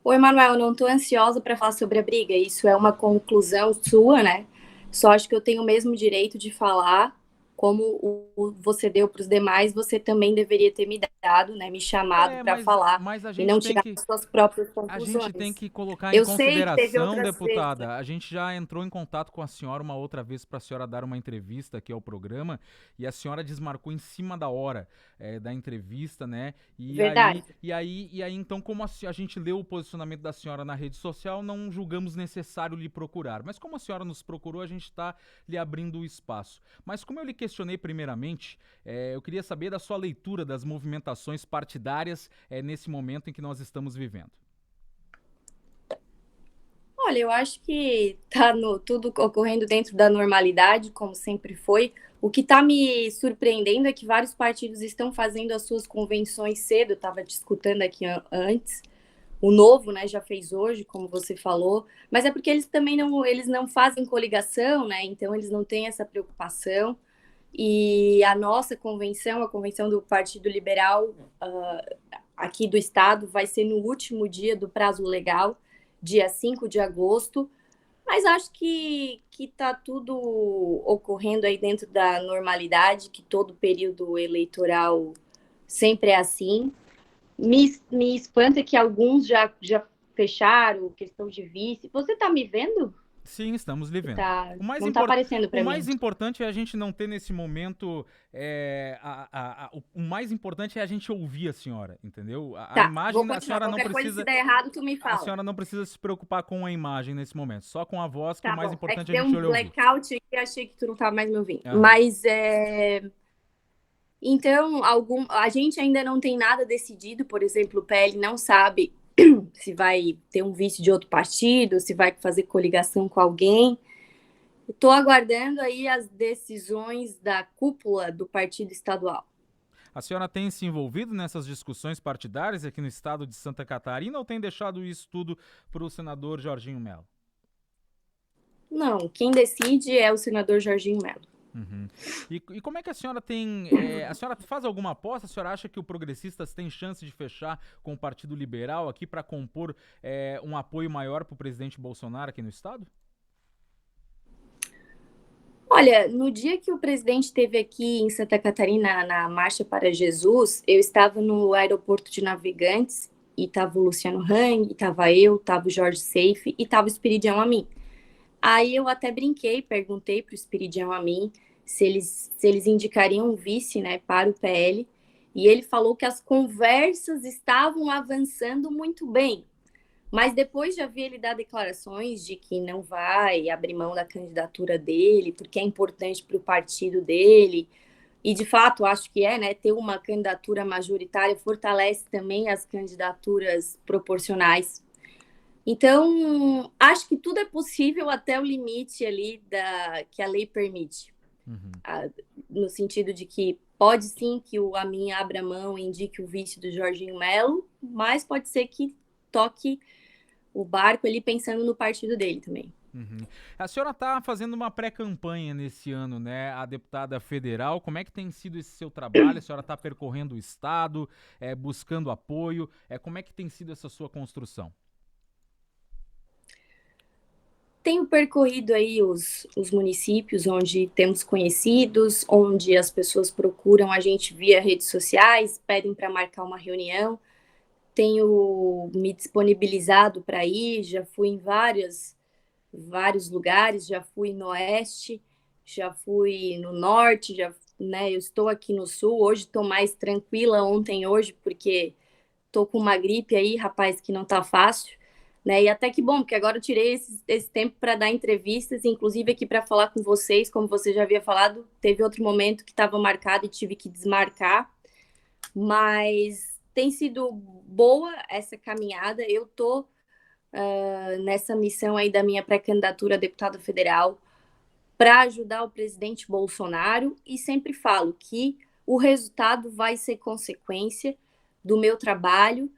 Oi, Manuel, eu não estou ansiosa para falar sobre a briga. Isso é uma conclusão sua, né? Só acho que eu tenho o mesmo direito de falar, como você deu para os demais, você também deveria ter me dado, né? Me chamado É, para mas, falar mas a e gente não tem tirar que. as suas próprias A gente tem conclusões. que colocar em Eu sei que teve consideração, outras vezes. deputada. A gente já entrou em contato com a senhora uma outra vez para a senhora dar uma entrevista aqui ao programa e a senhora desmarcou em cima da hora da entrevista, né? Verdade. Então, como a gente leu o posicionamento da senhora na rede social, não julgamos necessário lhe procurar. Mas como a senhora nos procurou, a gente está lhe abrindo o espaço. Mas como eu lhe questionei primeiramente, eu queria saber da sua leitura das movimentações partidárias nesse momento em que nós estamos vivendo. Olha, eu acho que tá tudo ocorrendo dentro da normalidade, como sempre foi. O que está me surpreendendo é que vários partidos estão fazendo as suas convenções cedo. Eu estava te escutando aqui antes. O Novo, né, já fez hoje, como você falou, mas é porque eles não fazem coligação, né? Então eles não têm essa preocupação. E a nossa convenção, a convenção do Partido Liberal aqui do estado, vai ser no último dia do prazo legal, dia 5 de agosto. Mas acho que está tudo ocorrendo aí dentro da normalidade, que todo período eleitoral sempre é assim. Me espanta que alguns já fecharam questão de vice. Você está me vendo? Sim, estamos lhe vendo. Não está aparecendo O para mais mim. importante é a gente não ter nesse momento. O mais importante é a gente ouvir a senhora, entendeu? A Tá, vou imagem, a continuar. senhora não Qualquer coisa, se precisa. der errado, tu me A fala. senhora não precisa se preocupar com a imagem nesse momento, só com a voz, que o Tá mais bom. É que importante é a deu gente um lhe ouvir. blackout e eu achei que tu não estava mais me ouvindo. Aham. Mas então, a gente ainda não tem nada decidido. Por exemplo, o PL não sabe se vai ter um vice de outro partido, se vai fazer coligação com alguém. Estou aguardando aí as decisões da cúpula do partido estadual. A senhora tem se envolvido nessas discussões partidárias aqui no estado de Santa Catarina ou tem deixado isso tudo para o senador Jorginho Melo? Não, quem decide é o senador Jorginho Melo. Uhum. E como é que a senhora tem. A senhora faz alguma aposta? A senhora acha que o Progressistas tem chance de fechar com o Partido Liberal aqui para compor um apoio maior para o presidente Bolsonaro aqui no estado? Olha, no dia que o presidente esteve aqui em Santa Catarina na Marcha para Jesus, eu estava no aeroporto de Navegantes e estava o Luciano Hang, estava eu, estava o Jorge Seife e estava o Espiridião Amin. Aí eu até brinquei, perguntei para o Espiridião Amin se eles indicariam um vice, né, para o PL, e ele falou que as conversas estavam avançando muito bem, mas depois já vi ele dar declarações de que não vai abrir mão da candidatura dele, porque é importante para o partido dele. E de fato, acho que é, né? Ter uma candidatura majoritária fortalece também as candidaturas proporcionais. Então, acho que tudo é possível até o limite ali que a lei permite. Uhum. No sentido de que pode sim que o Amin abra mão e indique o vice do Jorginho Melo, mas pode ser que toque o barco ali pensando no partido dele também. Uhum. A senhora está fazendo uma pré-campanha nesse ano, né? A deputada federal. Como é que tem sido esse seu trabalho? A senhora está percorrendo o estado, buscando apoio. Como é que tem sido essa sua construção? Tenho percorrido aí os municípios onde temos conhecidos, onde as pessoas procuram a gente via redes sociais, pedem para marcar uma reunião. Tenho me disponibilizado para ir, já fui em vários lugares, já fui no oeste, já fui no norte, já, né, eu estou aqui no sul, hoje estou mais tranquila ontem hoje, porque estou com uma gripe aí, rapaz, que não está fácil, né, e até que bom, porque agora eu tirei esse tempo para dar entrevistas, inclusive aqui para falar com vocês, como você já havia falado, teve outro momento que estava marcado e tive que desmarcar, mas tem sido boa essa caminhada, eu estou nessa missão aí da minha pré-candidatura a deputada federal para ajudar o presidente Bolsonaro e sempre falo que o resultado vai ser consequência do meu trabalho,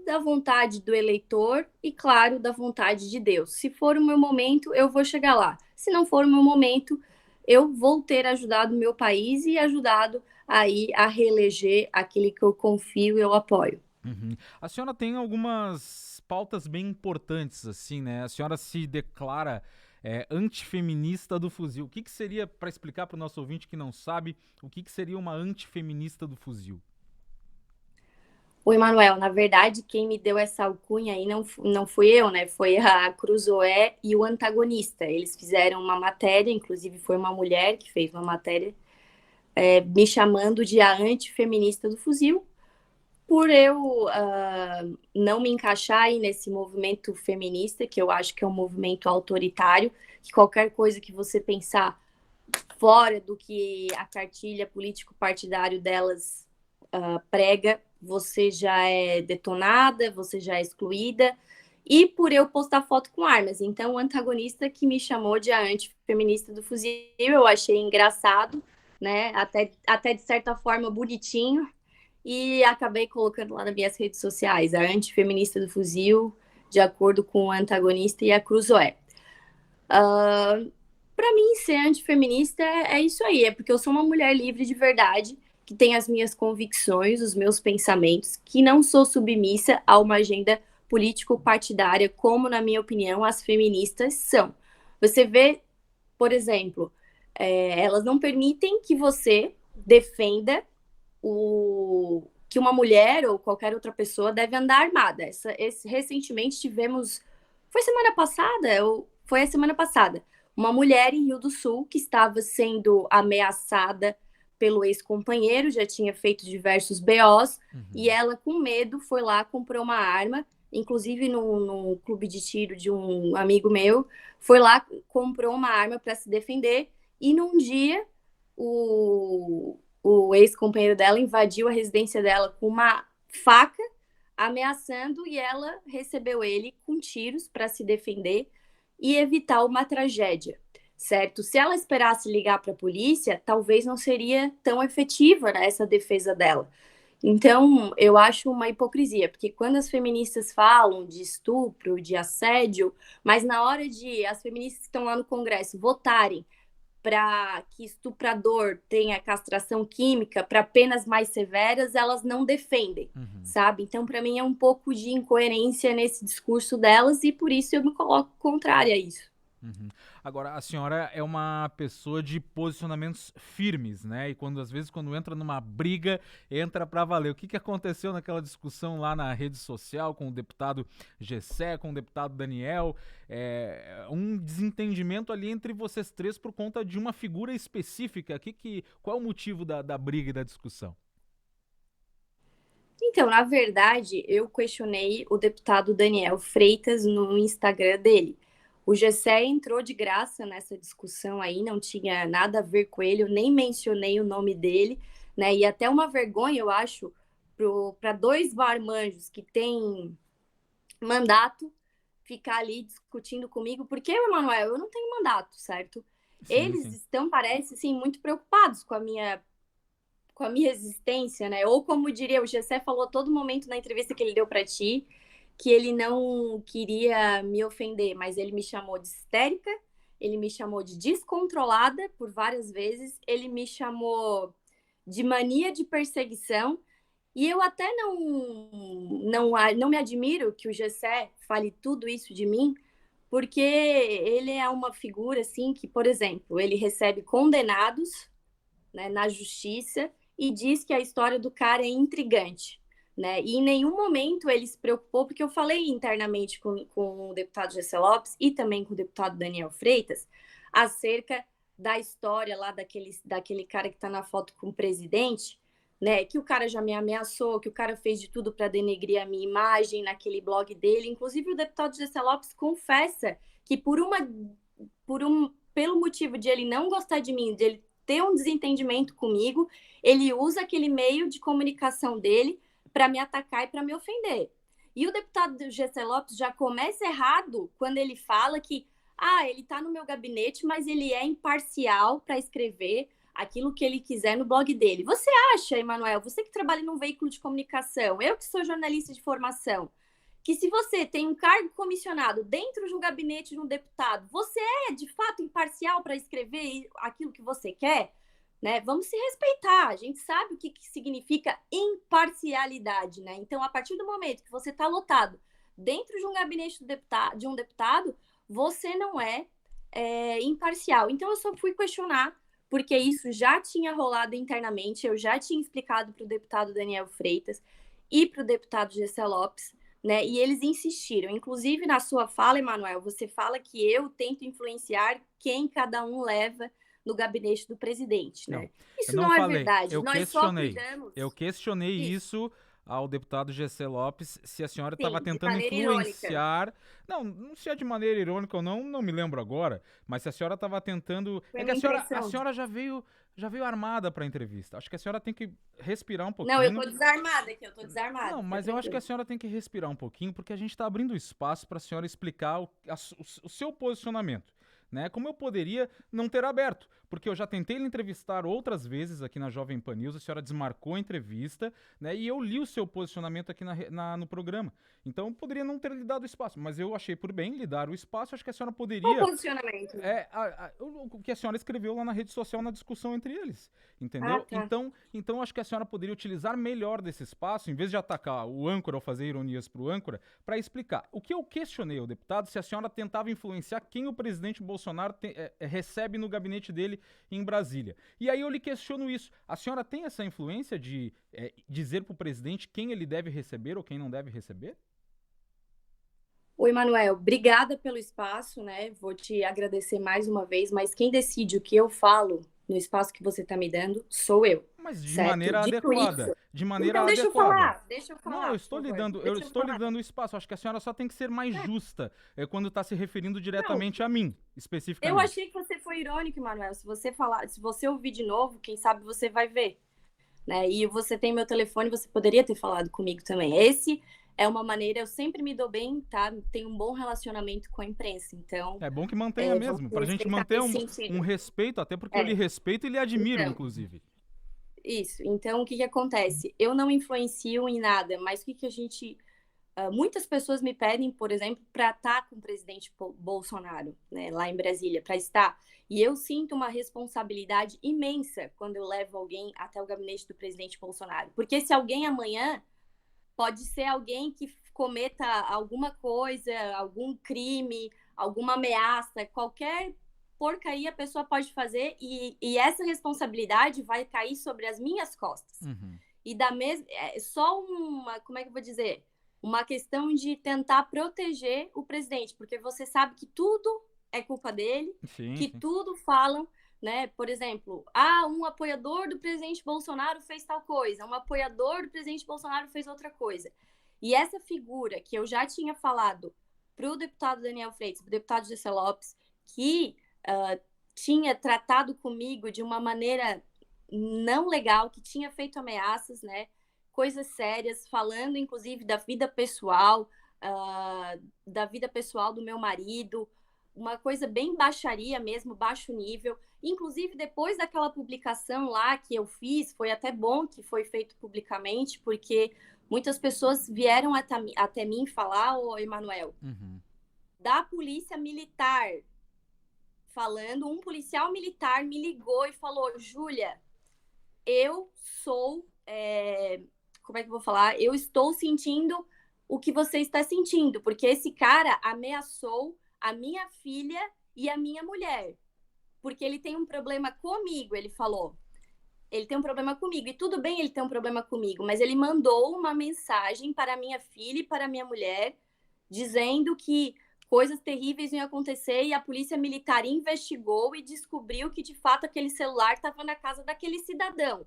da vontade do eleitor e, claro, da vontade de Deus. Se for o meu momento, eu vou chegar lá. Se não for o meu momento, eu vou ter ajudado o meu país e ajudado aí a reeleger aquele que eu confio e eu apoio. Uhum. A senhora tem algumas pautas bem importantes, assim, né? A senhora se declara antifeminista do fuzil. O que que seria, para explicar para o nosso ouvinte que não sabe, o que que seria uma antifeminista do fuzil? O Emanuel, na verdade, quem me deu essa alcunha aí não fui eu, né? Foi a Cruzoé e o antagonista. Eles fizeram uma matéria, inclusive foi uma mulher que fez uma matéria, me chamando de a antifeminista do fuzil, por eu não me encaixar aí nesse movimento feminista, que eu acho que é um movimento autoritário, que qualquer coisa que você pensar fora do que a cartilha político-partidário delas prega, você já é detonada, você já é excluída, e por eu postar foto com armas. Então, o antagonista que me chamou de a antifeminista do fuzil, eu achei engraçado, né? Até de certa forma bonitinho, e acabei colocando lá nas minhas redes sociais, a antifeminista do fuzil, de acordo com o antagonista e a Cruzoé. Para mim, ser antifeminista é isso aí, é porque eu sou uma mulher livre de verdade, que tem as minhas convicções, os meus pensamentos, que não sou submissa a uma agenda político-partidária, como, na minha opinião, as feministas são. Você vê, por exemplo, elas não permitem que você defenda que uma mulher ou qualquer outra pessoa deve andar armada. Recentemente tivemos, foi a semana passada, uma mulher em Rio do Sul que estava sendo ameaçada pelo ex-companheiro, já tinha feito diversos BOs, e Uhum. ela, com medo, foi lá, comprou uma arma, inclusive no clube de tiro de um amigo meu, foi lá, comprou uma arma para se defender, e num dia o ex-companheiro dela invadiu a residência dela com uma faca, ameaçando, e ela recebeu ele com tiros para se defender e evitar uma tragédia, certo? Se ela esperasse ligar para a polícia, talvez não seria tão efetiva, né, essa defesa dela. Então, eu acho uma hipocrisia, porque quando as feministas falam de estupro, de assédio, mas na hora de as feministas que estão lá no Congresso votarem para que estuprador tenha castração química, para penas mais severas, elas não defendem, Uhum. sabe? Então, para mim, é um pouco de incoerência nesse discurso delas e por isso eu me coloco contrária a isso. Uhum. Agora, a senhora é uma pessoa de posicionamentos firmes, né? E às vezes, quando entra numa briga, entra pra valer. O que que aconteceu naquela discussão lá na rede social com o deputado Gessé, com o deputado Daniel? Um desentendimento ali entre vocês três por conta de uma figura específica. Qual é o motivo da briga e da discussão? Então, na verdade, eu questionei o deputado Daniel Freitas no Instagram dele. O Gessé entrou de graça nessa discussão aí, não tinha nada a ver com ele, eu nem mencionei o nome dele, né? E até uma vergonha, eu acho, para dois marmanjos que têm mandato ficar ali discutindo comigo, porque, Emanuel, eu não tenho mandato, certo? Sim, Eles sim. estão, parece, assim, muito preocupados com a minha existência, né? Ou como diria o Gessé falou a todo momento na entrevista que ele deu para ti, que ele não queria me ofender, mas ele me chamou de histérica, ele me chamou de descontrolada por várias vezes, ele me chamou de mania de perseguição, e eu até não me admiro que o Gessé fale tudo isso de mim, porque ele é uma figura assim que, por exemplo, ele recebe condenados, né, na justiça e diz que a história do cara é intrigante. Né? E em nenhum momento ele se preocupou, porque eu falei internamente com o deputado Gessé Lopes e também com o deputado Daniel Freitas acerca da história lá daquele cara que está na foto com o presidente, né? Que o cara já me ameaçou, que o cara fez de tudo para denegrir a minha imagem naquele blog dele. Inclusive, o deputado Gessé Lopes confessa que pelo motivo de ele não gostar de mim, de ele ter um desentendimento comigo, ele usa aquele meio de comunicação dele para me atacar e para me ofender. E o deputado Gessé Lopes já começa errado quando ele fala que ele está no meu gabinete, mas ele é imparcial para escrever aquilo que ele quiser no blog dele. Você acha, Emanuel, você que trabalha num veículo de comunicação, eu que sou jornalista de formação, que se você tem um cargo comissionado dentro de um gabinete de um deputado, você é de fato imparcial para escrever aquilo que você quer? né? Vamos se respeitar. A gente sabe o que significa imparcialidade, né? Então, a partir do momento que você está lotado dentro de um gabinete de um deputado, você não é imparcial. Então, eu só fui questionar, porque isso já tinha rolado internamente, eu já tinha explicado para o deputado Daniel Freitas e para o deputado Gessé Lopes, né? E eles insistiram. Inclusive, na sua fala, Emanuel, você fala que eu tento influenciar quem cada um leva no gabinete do presidente, Não, né? eu Isso não não é falei. verdade. Nós só cuidamos. Eu questionei Isso, isso ao deputado Gessé Lopes se a senhora estava sim, de tentando maneira irônica. influenciar. Não, não sei se é de maneira irônica ou não, não me lembro agora, mas se a senhora estava tentando. Foi É a que minha a impressão. senhora já veio armada para a entrevista. Acho que a senhora tem que respirar um Não, eu pouquinho. tô desarmada aqui, eu tô Não, desarmada, fica mas eu acho que a tranquilo. senhora tem que respirar um pouquinho, porque a gente está abrindo espaço para a senhora explicar o seu posicionamento. Né? Como eu poderia não ter aberto, porque eu já tentei lhe entrevistar outras vezes aqui na Jovem Pan News, a senhora desmarcou a entrevista, né? E eu li o seu posicionamento aqui no programa. Então eu poderia não ter lhe dado espaço, mas eu achei por bem lhe dar o espaço, acho que a senhora Qual o poderia posicionamento? o que a senhora escreveu lá na rede social na discussão entre eles, Ah, entendeu? tá. Então acho que a senhora poderia utilizar melhor desse espaço, em vez de atacar o âncora ou fazer ironias para o âncora, para explicar. O que eu questionei ao deputado se a senhora tentava influenciar quem o presidente Bolsonaro recebe no gabinete dele em Brasília. E aí eu lhe questiono isso. A senhora tem essa influência de dizer para o presidente quem ele deve receber ou quem não deve receber? Oi, Manuel, obrigada pelo espaço, né? Vou te agradecer mais uma vez, mas quem decide o que eu falo no espaço que você está me dando sou eu, Mas de certo? maneira Dito adequada. isso, De maneira então adequada. deixa eu Não, falar, por favor, eu deixa eu estou lhe falar. dando espaço. Acho que a senhora só tem que ser mais justa quando está se referindo Não, diretamente a mim, eu especificamente. achei que você foi irônico, Manuel. Se você falar, se você ouvir de novo, quem sabe você vai ver, né? E você tem meu telefone, você poderia ter falado comigo também. Esse é uma maneira, eu sempre me dou bem, tá? Tenho um bom relacionamento com a imprensa, então É bom que mantenha vamos mesmo, pra gente respeitar manter nesse um sentido. respeito, até porque eu lhe É, respeito e lhe admiro, então, inclusive. isso. Então, o que que acontece? Eu não influencio em nada, mas o que que a gente. Muitas pessoas me pedem, por exemplo, para estar com o presidente Bolsonaro, né, lá em Brasília, para estar. E eu sinto uma responsabilidade imensa quando eu levo alguém até o gabinete do presidente Bolsonaro. Porque se alguém amanhã pode ser alguém que cometa alguma coisa, algum crime, alguma ameaça, qualquer porcaria a pessoa pode fazer e essa responsabilidade vai cair sobre as minhas costas. Uhum. E da mesma, é só uma, como é que eu vou dizer? Uma questão de tentar proteger o presidente, porque você sabe que tudo é culpa dele, Sim, que sim. tudo falam, né? Por exemplo, um apoiador do presidente Bolsonaro fez tal coisa, um apoiador do presidente Bolsonaro fez outra coisa. E essa figura que eu já tinha falado para o deputado Daniel Freitas, para o deputado Gessé Lopes, que tinha tratado comigo de uma maneira não legal, que tinha feito ameaças, né? Coisas sérias, falando inclusive da vida pessoal do meu marido, uma coisa bem baixaria mesmo, baixo nível. Inclusive, depois daquela publicação lá que eu fiz, foi até bom que foi feito publicamente, porque muitas pessoas vieram até mim falar, ô Emanuel, Uhum. da polícia militar, falando, um policial militar me ligou e falou, Júlia, eu sou, como é que eu vou falar? Eu estou sentindo o que você está sentindo, porque esse cara ameaçou a minha filha e a minha mulher, porque ele tem um problema comigo, ele falou. Ele tem um problema comigo, e tudo bem ele ter um problema comigo, mas ele mandou uma mensagem para a minha filha e para a minha mulher, dizendo que coisas terríveis iam acontecer e a polícia militar investigou e descobriu que de fato aquele celular estava na casa daquele cidadão.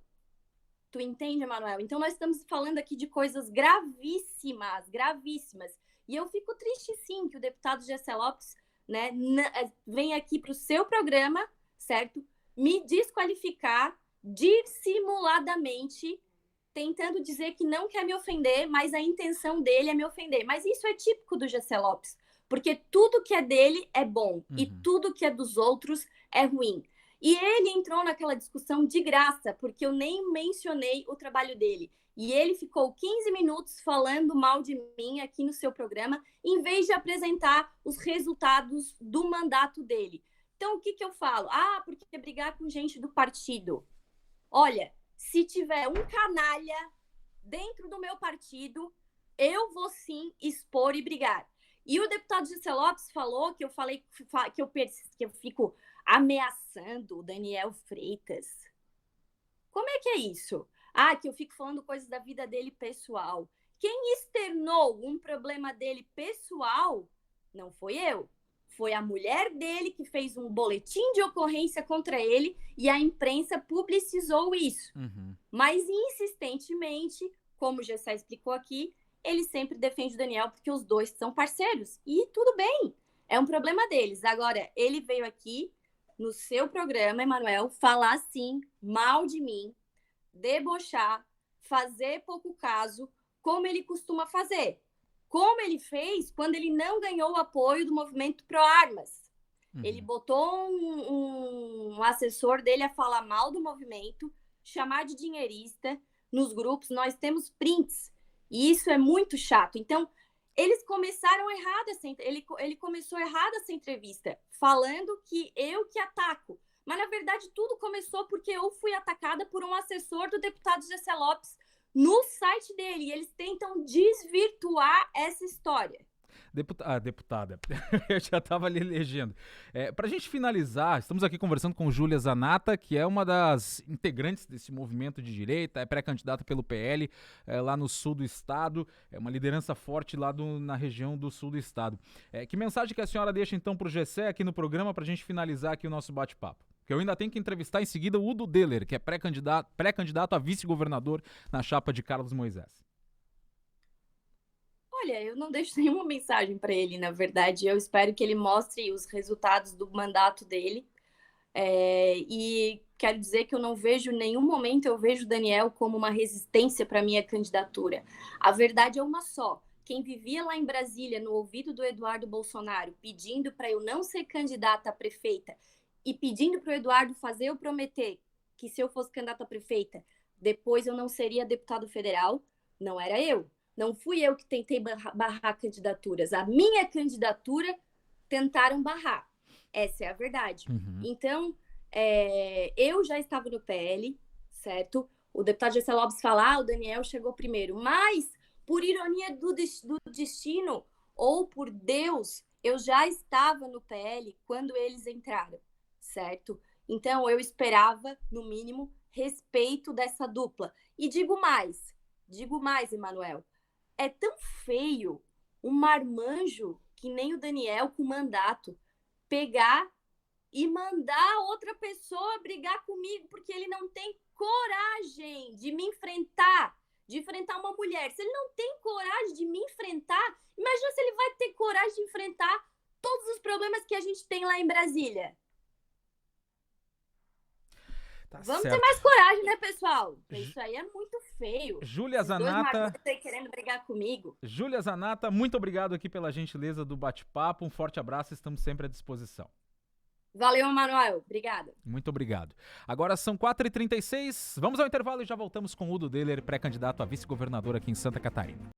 Tu entende, Manuel? Então nós estamos falando aqui de coisas gravíssimas, gravíssimas. E eu fico triste sim que o deputado Gessé Lopes, né, vem aqui para o seu programa, certo? Me desqualificar dissimuladamente, tentando dizer que não quer me ofender, mas a intenção dele é me ofender. Mas isso é típico do Gessé Lopes, porque tudo que é dele é bom e Uhum. tudo que é dos outros é ruim. E ele entrou naquela discussão de graça, porque eu nem mencionei o trabalho dele. E ele ficou 15 minutos falando mal de mim aqui no seu programa, em vez de apresentar os resultados do mandato dele. Então, o que que eu falo? Porque brigar com gente do partido. olha, se tiver um canalha dentro do meu partido, eu vou sim expor e brigar. E o deputado Gessé Lopes falou que eu falei que eu fico ameaçando o Daniel Freitas. Como é que é isso? Ah, que eu fico falando coisas da vida dele pessoal. Quem externou um problema dele pessoal não foi eu. Foi a mulher dele que fez um boletim de ocorrência contra ele e a imprensa publicizou isso. Uhum. Mas insistentemente, como o Gessé explicou aqui, ele sempre defende o Daniel porque os dois são parceiros. E tudo bem, é um problema deles. Agora, ele veio aqui no seu programa, Emanuel, falar assim, mal de mim, debochar, fazer pouco caso, como ele costuma fazer. Como ele fez quando ele não ganhou o apoio do movimento pró-armas. Ele botou um assessor dele a falar mal do movimento, chamar de dinheirista nos grupos. Nós temos prints, e isso é muito chato. Então, eles começaram errado ele começou errado essa entrevista, falando que eu que ataco. Mas, na verdade, tudo começou porque eu fui atacada por um assessor do deputado Gessé Lopes no site dele. E eles tentam desvirtuar essa história. Deputada, eu já estava ali legendo. Para a gente finalizar, estamos aqui conversando com Júlia Zanata, que é uma das integrantes desse movimento de direita, é pré-candidata pelo PL lá no sul do estado, é uma liderança forte lá na região do sul do estado. Que mensagem que a senhora deixa então para o Gessé aqui no programa para a gente finalizar aqui o nosso bate-papo? Porque eu ainda tenho que entrevistar em seguida o Udo Deller, que é pré-candidato a vice-governador na chapa de Carlos Moisés. Olha, eu não deixo nenhuma mensagem para ele, na verdade. Eu espero que ele mostre os resultados do mandato dele. E quero dizer que eu não vejo em nenhum momento, eu vejo o Daniel como uma resistência para a minha candidatura. A verdade é uma só. Quem vivia lá em Brasília, no ouvido do Eduardo Bolsonaro, pedindo para eu não ser candidata a prefeita e pedindo para o Eduardo fazer eu prometer que se eu fosse candidata a prefeita, depois eu não seria deputado federal, não era eu. Não fui eu que tentei barrar candidaturas. A minha candidatura tentaram barrar. Essa é a verdade. Uhum. Então, eu já estava no PL, certo? O deputado Gessé Lopes fala, o Daniel chegou primeiro. Mas, por ironia do destino, ou por Deus, eu já estava no PL quando eles entraram, certo? Então, eu esperava, no mínimo, respeito dessa dupla. E digo mais, Emanuel, é tão feio um marmanjo que nem o Daniel com mandato pegar e mandar outra pessoa brigar comigo porque ele não tem coragem de me enfrentar, de enfrentar uma mulher. Se ele não tem coragem de me enfrentar, imagina se ele vai ter coragem de enfrentar todos os problemas que a gente tem lá em Brasília. Tá Vamos certo. ter mais coragem, né, pessoal? Isso aí é muito feio. Júlia Esses dois Zanata. marmanjos aí querendo brigar comigo. Júlia Zanata, muito obrigado aqui pela gentileza do bate-papo. Um forte abraço, estamos sempre à disposição. Valeu, Manuel. Obrigada. Muito obrigado. Agora são 4h36. Vamos ao intervalo e já voltamos com o Udo Deller, pré-candidato a vice-governador aqui em Santa Catarina.